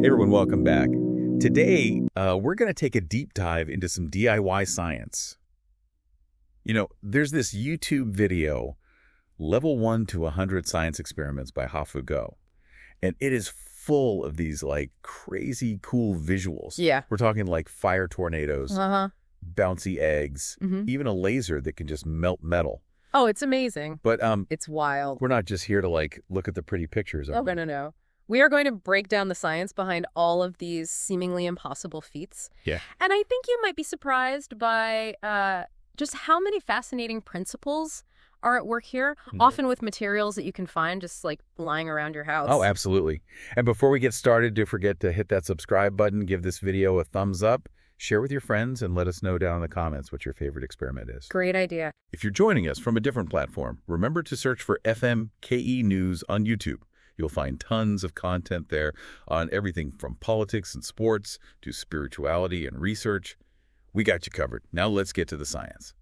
Hey everyone, welcome back. Today, we're going to take a deep dive into some DIY science. There's this YouTube video, Level 1 to 100 Science Experiments by Hafu Go, and it is full of these, crazy cool visuals. Yeah. We're talking like fire tornadoes, bouncy eggs, Mm-hmm. even a laser that can just melt metal. Oh, it's amazing. But It's wild. we're not just here to, look at the pretty pictures. Oh, no. We are going to break down the science behind all of these seemingly impossible feats. Yeah. And I think you might be surprised by just how many fascinating principles are at work here, often with materials that you can find just lying around your house. Oh, absolutely. And before we get started, don't forget to hit that subscribe button, give this video a thumbs up, share with your friends, and let us know down in the comments what your favorite experiment is. Great idea. If you're joining us from a different platform, remember to search for FMKE News on YouTube. You'll find tons of content there on everything from politics and sports to spirituality and research. We got you covered. Now let's get to the science.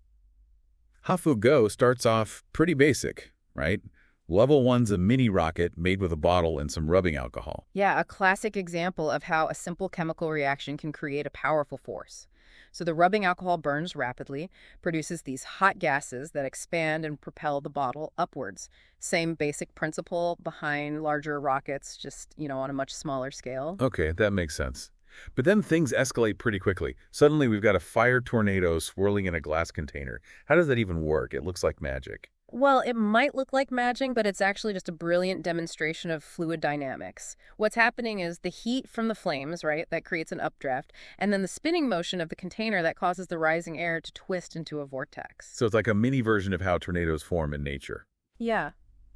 Hafu Go starts off pretty basic, right? Level 1's a mini rocket made with a bottle and some rubbing alcohol. Yeah, a classic example of how a simple chemical reaction can create a powerful force. So the rubbing alcohol burns rapidly, produces these hot gases that expand and propel the bottle upwards. Same basic principle behind larger rockets, just, on a much smaller scale. Okay, that makes sense. But then things escalate pretty quickly. Suddenly we've got a fire tornado swirling in a glass container. How does that even work? It looks like magic. Well, it might look like magic, but it's actually just a brilliant demonstration of fluid dynamics. What's happening is the heat from the flames, right, that creates an updraft, and then the spinning motion of the container that causes the rising air to twist into a vortex. So it's like a mini version of how tornadoes form in nature. Yeah,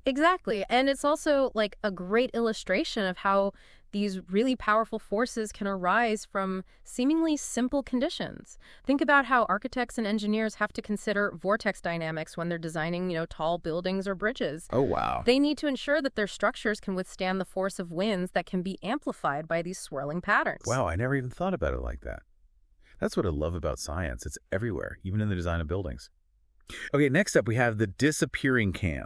exactly. And it's also like a great illustration of how these really powerful forces can arise from seemingly simple conditions. Think about how architects and engineers have to consider vortex dynamics when they're designing, tall buildings or bridges. Oh, wow. They need to ensure that their structures can withstand the force of winds that can be amplified by these swirling patterns. Wow, I never even thought about it like that. That's what I love about science. It's everywhere, even in the design of buildings. Okay, next up we have the disappearing can.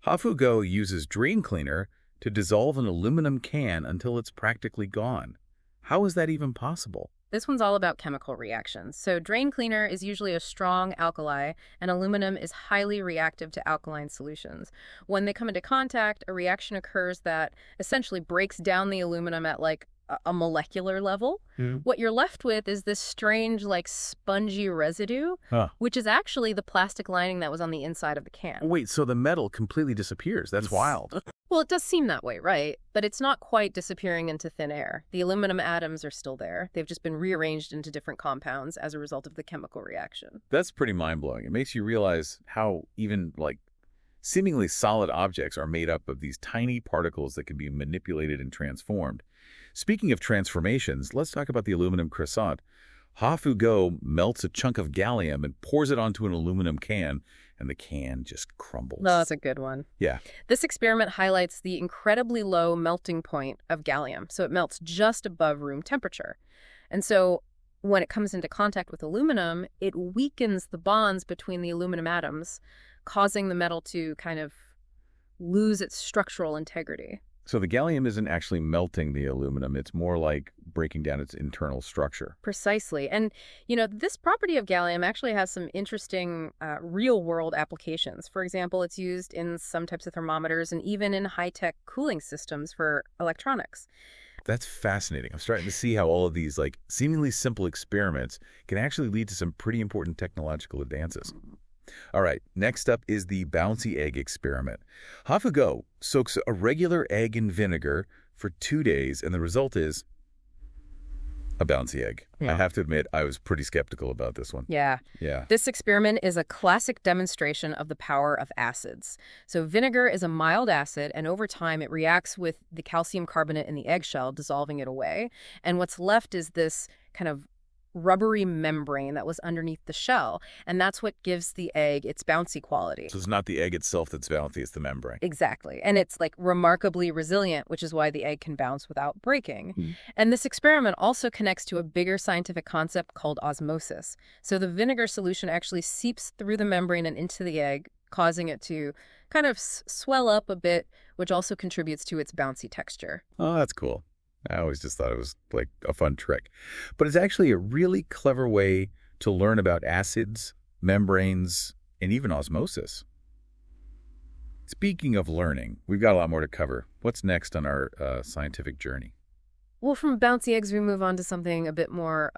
Hafu Go uses drain cleaner to dissolve an aluminum can until it's practically gone. How is that even possible? This one's all about chemical reactions. So drain cleaner is usually a strong alkali, and aluminum is highly reactive to alkaline solutions. When they come into contact, a reaction occurs that essentially breaks down the aluminum at a molecular level. What you're left with is this strange, spongy residue, which is actually the plastic lining that was on the inside of the can. Wait, so the metal completely disappears. That's wild. Well, it does seem that way, right? But it's not quite disappearing into thin air. The aluminum atoms are still there. They've just been rearranged into different compounds as a result of the chemical reaction. That's pretty mind-blowing. It makes you realize how even, seemingly solid objects are made up of these tiny particles that can be manipulated and transformed. Speaking of transformations, let's talk about the aluminum croissant. Hafu Go melts a chunk of gallium and pours it onto an aluminum can, and the can just crumbles. No, that's a good one. Yeah. This experiment highlights the incredibly low melting point of gallium, so it melts just above room temperature. And so when it comes into contact with aluminum, it weakens the bonds between the aluminum atoms, causing the metal to kind of lose its structural integrity. So the gallium isn't actually melting the aluminum. It's more like breaking down its internal structure. Precisely. And, this property of gallium actually has some interesting real-world applications. For example, it's used in some types of thermometers and even in high-tech cooling systems for electronics. That's fascinating. I'm starting to see how all of these, seemingly simple experiments can actually lead to some pretty important technological advances. All right, next up is the bouncy egg experiment. Hafu Go soaks a regular egg in vinegar for 2 days, and the result is a bouncy egg. Yeah. I have to admit, I was pretty skeptical about this one. Yeah. This experiment is a classic demonstration of the power of acids. So vinegar is a mild acid, and over time it reacts with the calcium carbonate in the eggshell, dissolving it away. And what's left is this kind of rubbery membrane that was underneath the shell, and that's what gives the egg its bouncy quality. So it's not the egg itself that's bouncy, it's the membrane. Exactly. And it's remarkably resilient, which is why the egg can bounce without breaking. And this experiment also connects to a bigger scientific concept called osmosis. So the vinegar solution actually seeps through the membrane and into the egg, causing it to kind of swell up a bit, which also contributes to its bouncy texture. Oh, that's cool. I always just thought it was like a fun trick. But it's actually a really clever way to learn about acids, membranes, and even osmosis. Speaking of learning, we've got a lot more to cover. What's next on our scientific journey? Well, from bouncy eggs, we move on to something a bit more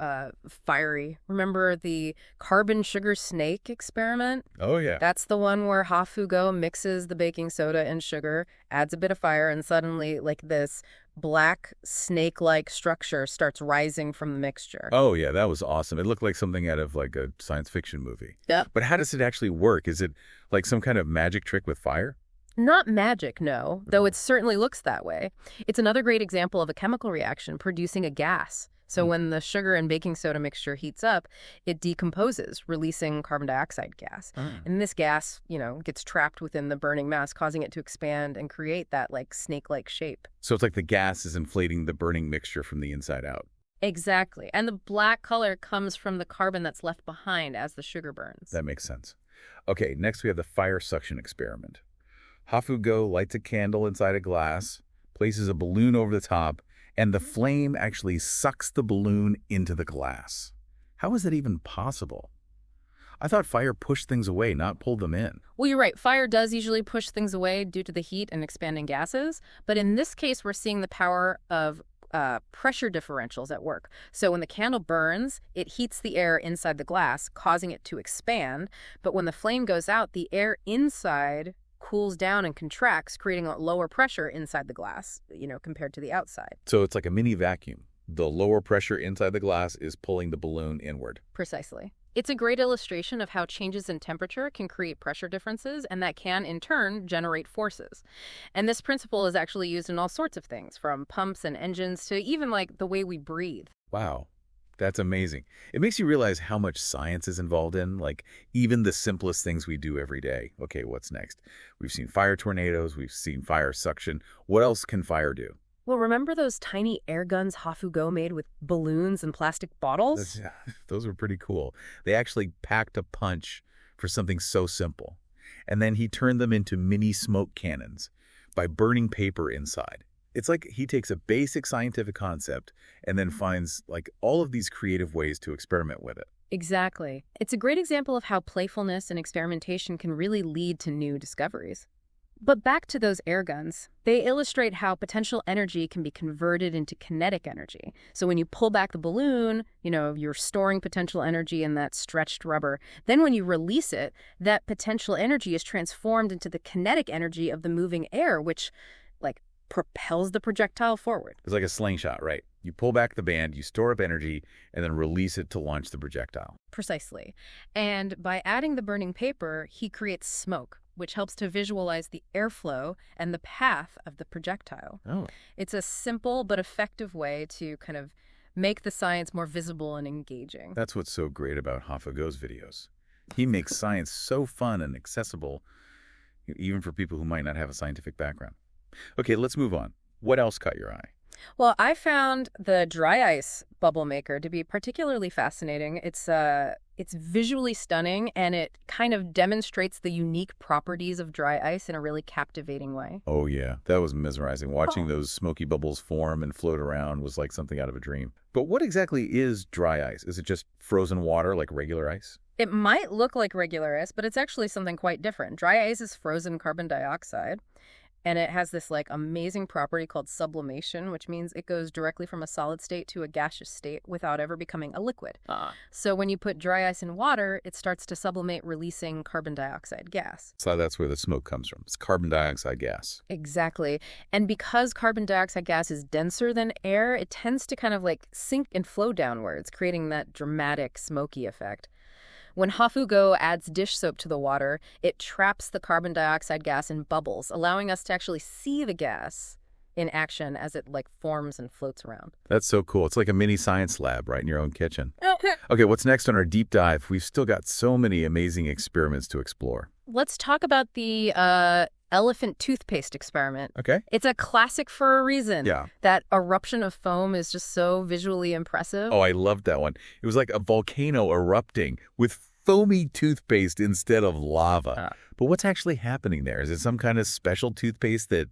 fiery. Remember the carbon sugar snake experiment? Oh, yeah. That's the one where Hafugo mixes the baking soda and sugar, adds a bit of fire, and suddenly, like this black snake-like structure starts rising from the mixture. Oh, yeah, that was awesome. It looked like something out of like a science fiction movie. Yep. But how does it actually work? Is it like some kind of magic trick with fire? Not magic, no, though it certainly looks that way. It's another great example of a chemical reaction producing a gas. So when the sugar and baking soda mixture heats up, it decomposes, releasing carbon dioxide gas. And this gas, gets trapped within the burning mass, causing it to expand and create that like snake-like shape. So it's like the gas is inflating the burning mixture from the inside out. Exactly. And the black color comes from the carbon that's left behind as the sugar burns. That makes sense. Okay, next we have the fire suction experiment. Hafugo lights a candle inside a glass, places a balloon over the top, and the flame actually sucks the balloon into the glass. How is that even possible? I thought fire pushed things away, not pulled them in. Well, you're right. Fire does usually push things away due to the heat and expanding gases. But in this case, we're seeing the power of pressure differentials at work. So when the candle burns, it heats the air inside the glass, causing it to expand. But when the flame goes out, the air inside cools down and contracts, creating a lower pressure inside the glass, compared to the outside. So it's like a mini vacuum. The lower pressure inside the glass is pulling the balloon inward. Precisely. It's a great illustration of how changes in temperature can create pressure differences, and that can, in turn, generate forces. And this principle is actually used in all sorts of things, from pumps and engines to even like the way we breathe. Wow. That's amazing. It makes you realize how much science is involved in, like even the simplest things we do every day. Okay, what's next? We've seen fire tornadoes. We've seen fire suction. What else can fire do? Well, remember those tiny air guns Hafugo made with balloons and plastic bottles? Those were pretty cool. They actually packed a punch for something so simple. And then he turned them into mini smoke cannons by burning paper inside. It's like he takes a basic scientific concept and then finds like all of these creative ways to experiment with it. Exactly. It's a great example of how playfulness and experimentation can really lead to new discoveries. But back to those air guns, they illustrate how potential energy can be converted into kinetic energy. So when you pull back the balloon, you're storing potential energy in that stretched rubber. Then when you release it, that potential energy is transformed into the kinetic energy of the moving air, which propels the projectile forward. It's like a slingshot, right? You pull back the band, you store up energy, and then release it to launch the projectile. Precisely. And by adding the burning paper, he creates smoke, which helps to visualize the airflow and the path of the projectile. Oh. It's a simple but effective way to kind of make the science more visible and engaging. That's what's so great about Hafugo's videos. He makes science so fun and accessible, even for people who might not have a scientific background. Okay, let's move on. What else caught your eye? Well, I found the dry ice bubble maker to be particularly fascinating. It's visually stunning, and it kind of demonstrates the unique properties of dry ice in a really captivating way. Oh, yeah. That was mesmerizing. Watching those smoky bubbles form and float around was like something out of a dream. But what exactly is dry ice? Is it just frozen water like regular ice? It might look like regular ice, but it's actually something quite different. Dry ice is frozen carbon dioxide. And it has this amazing property called sublimation, which means it goes directly from a solid state to a gaseous state without ever becoming a liquid. So when you put dry ice in water, it starts to sublimate, releasing carbon dioxide gas. So that's where the smoke comes from. It's carbon dioxide gas. Exactly. And because carbon dioxide gas is denser than air, it tends to kind of sink and flow downwards, creating that dramatic smoky effect. When Hafugo adds dish soap to the water, it traps the carbon dioxide gas in bubbles, allowing us to actually see the gas in action as it forms and floats around. That's so cool. It's like a mini science lab right in your own kitchen. Okay, what's next on our deep dive? We've still got so many amazing experiments to explore. Let's talk about the elephant toothpaste experiment. Okay. It's a classic for a reason. Yeah. That eruption of foam is just so visually impressive. Oh, I loved that one. It was like a volcano erupting with foamy toothpaste instead of lava. But what's actually happening there? Is it some kind of special toothpaste that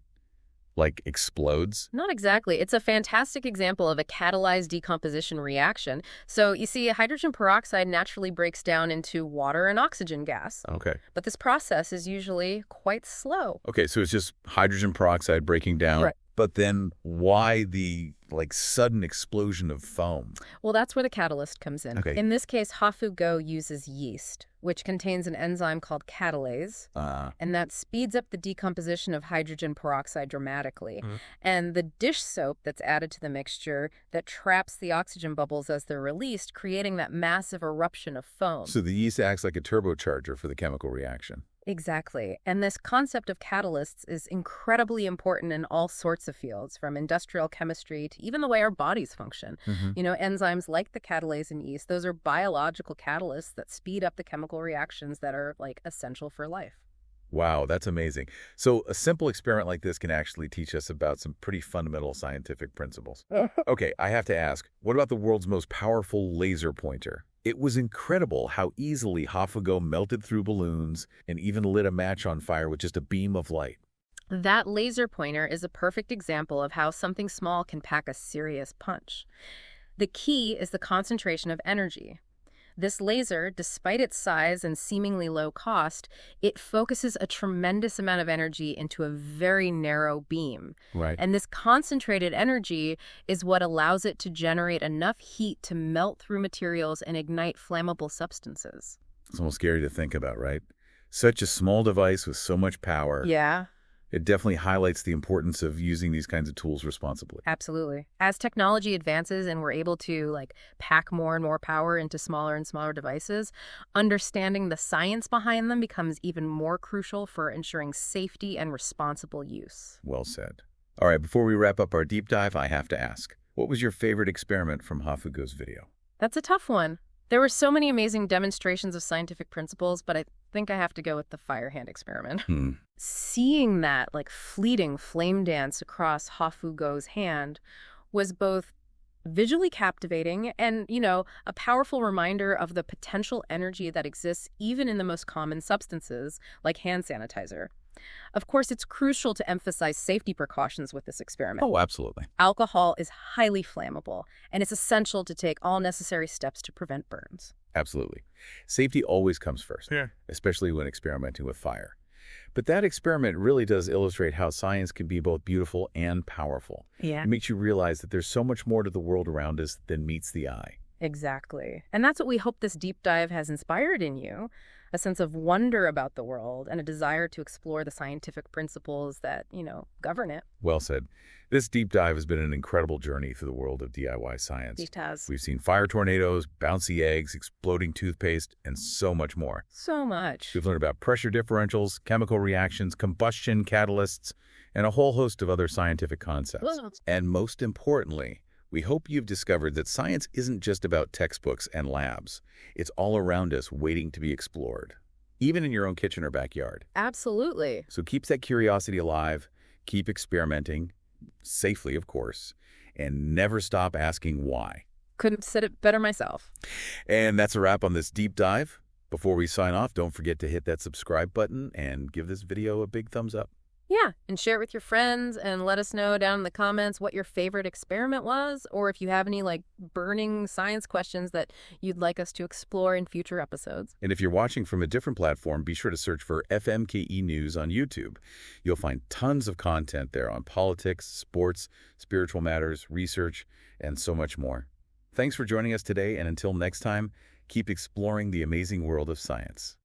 Like explodes? Not exactly. It's a fantastic example of a catalyzed decomposition reaction. So you see, hydrogen peroxide naturally breaks down into water and oxygen gas. Okay. But this process is usually quite slow. Okay, so it's just hydrogen peroxide breaking down. Right. But then why the, sudden explosion of foam? Well, that's where the catalyst comes in. Okay. In this case, Hafugo uses yeast, which contains an enzyme called catalase, and that speeds up the decomposition of hydrogen peroxide dramatically. And the dish soap that's added to the mixture that traps the oxygen bubbles as they're released, creating that massive eruption of foam. So the yeast acts like a turbocharger for the chemical reaction. Exactly. And this concept of catalysts is incredibly important in all sorts of fields, from industrial chemistry to even the way our bodies function. Enzymes like the catalase in yeast, those are biological catalysts that speed up the chemical reactions that are, essential for life. Wow, that's amazing. So a simple experiment like this can actually teach us about some pretty fundamental scientific principles. Okay, I have to ask, what about the world's most powerful laser pointer? It was incredible how easily Hafugo melted through balloons and even lit a match on fire with just a beam of light. That laser pointer is a perfect example of how something small can pack a serious punch. The key is the concentration of energy. This laser, despite its size and seemingly low cost, it focuses a tremendous amount of energy into a very narrow beam. Right. And this concentrated energy is what allows it to generate enough heat to melt through materials and ignite flammable substances. It's almost scary to think about, right? Such a small device with so much power. Yeah. It definitely highlights the importance of using these kinds of tools responsibly. Absolutely. As technology advances and we're able to pack more and more power into smaller and smaller devices, understanding the science behind them becomes even more crucial for ensuring safety and responsible use. Well said. All right, before we wrap up our deep dive, I have to ask, what was your favorite experiment from Hafugo's video? That's a tough one. There were so many amazing demonstrations of scientific principles, but I think I have to go with the fire hand experiment. Seeing that fleeting flame dance across Hafugo's hand was both visually captivating and, a powerful reminder of the potential energy that exists even in the most common substances, like hand sanitizer. Of course, it's crucial to emphasize safety precautions with this experiment. Oh, absolutely. Alcohol is highly flammable, and it's essential to take all necessary steps to prevent burns. Absolutely. Safety always comes first, especially when experimenting with fire. But that experiment really does illustrate how science can be both beautiful and powerful. Yeah. It makes you realize that there's so much more to the world around us than meets the eye. Exactly. And that's what we hope this deep dive has inspired in you, a sense of wonder about the world and a desire to explore the scientific principles that, govern it. Well said. This deep dive has been an incredible journey through the world of DIY science. It has. We've seen fire tornadoes, bouncy eggs, exploding toothpaste, and so much more. So much. We've learned about pressure differentials, chemical reactions, combustion catalysts, and a whole host of other scientific concepts. Well, And most importantly, we hope you've discovered that science isn't just about textbooks and labs. It's all around us waiting to be explored, even in your own kitchen or backyard. absolutely. So keep that curiosity alive, keep experimenting, safely of course, and never stop asking why. Couldn't have said it better myself. And that's a wrap on this deep dive. Before we sign off, don't forget to hit that subscribe button and give this video a big thumbs up. Yeah, and share it with your friends and let us know down in the comments what your favorite experiment was, or if you have any burning science questions that you'd like us to explore in future episodes. And if you're watching from a different platform, be sure to search for FMKE News on YouTube. You'll find tons of content there on politics, sports, spiritual matters, research, and so much more. Thanks for joining us today, and until next time, keep exploring the amazing world of science.